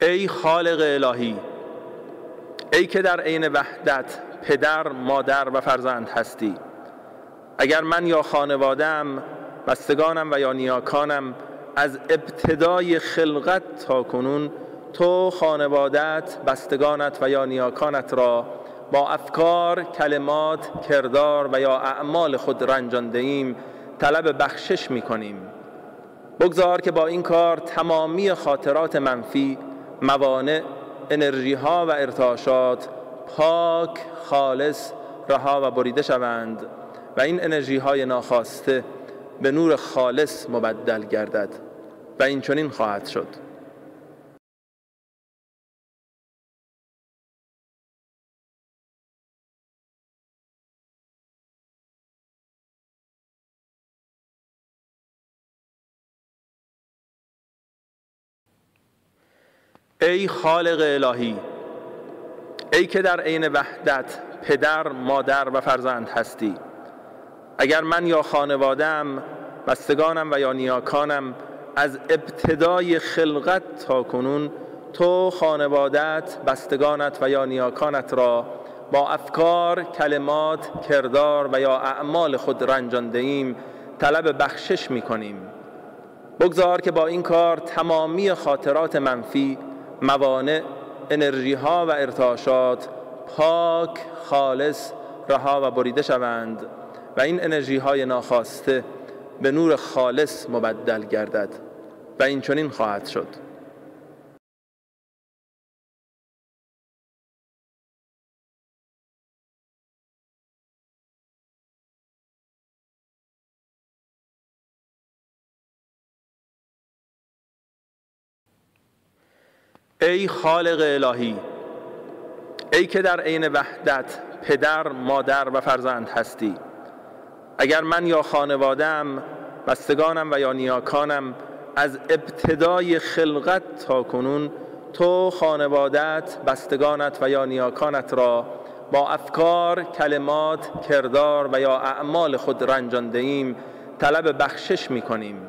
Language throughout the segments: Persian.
ای خالق الهی، ای که در عین وحدت پدر، مادر و فرزند هستی، اگر من یا خانواده‌ام، بستگانم و یا نیاکانم از ابتدای خلقت تا کنون تو خانوادت، بستگانت و یا نیاکانت را با افکار، کلمات، کردار و یا اعمال خود رنجانده ایم، طلب بخشش می کنیم. بگذار که با این کار تمامی خاطرات منفی، موانع، انرژی ها و ارتعاشات پاک، خالص، رها و بریده شوند و این انرژی های ناخواسته به نور خالص مبدل گردد و این چنین خواهد شد. ای خالق الهی، ای که در عین وحدت پدر، مادر و فرزند هستی، اگر من یا خانواده‌ام، بستگانم و یا نیاکانم از ابتدای خلقت تا کنون تو خانوادت، بستگانت و یا نیاکانت را با افکار، کلمات، کردار و یا اعمال خود رنجانده ایم، طلب بخشش می کنیم. بگذار که با این کار تمامی خاطرات منفی، موانع، انرژی ها و ارتعاشات پاک، خالص، رها و بریده شوند و این انرژی های ناخواسته به نور خالص مبدل گردد و این چنین خواهد شد. ای خالق الهی، ای که در عین وحدت پدر، مادر و فرزند هستی، اگر من یا خانواده‌ام، بستگانم و یا نیاکانم از ابتدای خلقت تا کنون تو خانوادت، بستگانت و یا نیاکانت را با افکار، کلمات، کردار و یا اعمال خود رنجانده ایم، طلب بخشش می کنیم.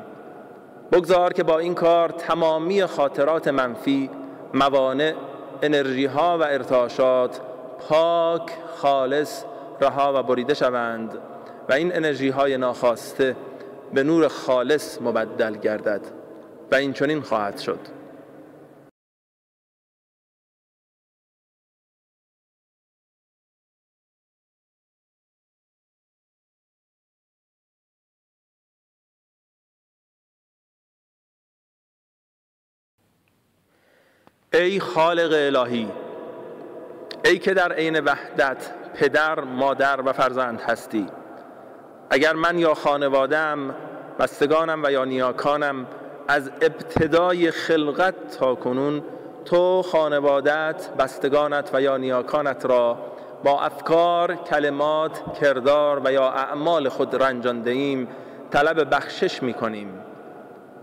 بگذار که با این کار تمامی خاطرات منفی، موانع، انرژی ها و ارتعاشات پاک، خالص، رها و بریده شوند و این انرژی های ناخواسته به نور خالص مبدل گردد و این چنین خواهد شد. ای خالق الهی، ای که در عین وحدت پدر، مادر و فرزند هستی، اگر من یا خانواده‌ام، بستگانم و یا نیاکانم از ابتدای خلقت تا کنون تو خانوادت، بستگانت و یا نیاکانت را با افکار، کلمات، کردار و یا اعمال خود رنجانده ایم، طلب بخشش می کنیم.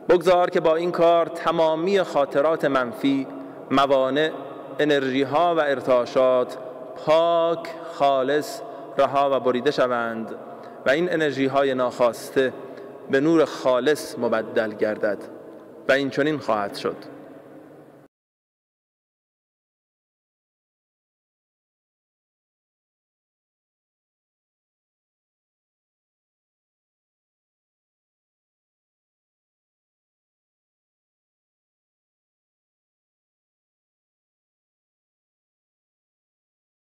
بگذار که با این کار تمامی خاطرات منفی، موانع، انرژی ها و ارتعاشات پاک، خالص، رها و بریده شوند و این انرژی های ناخواسته به نور خالص مبدل گردد و این چنین خواهد شد.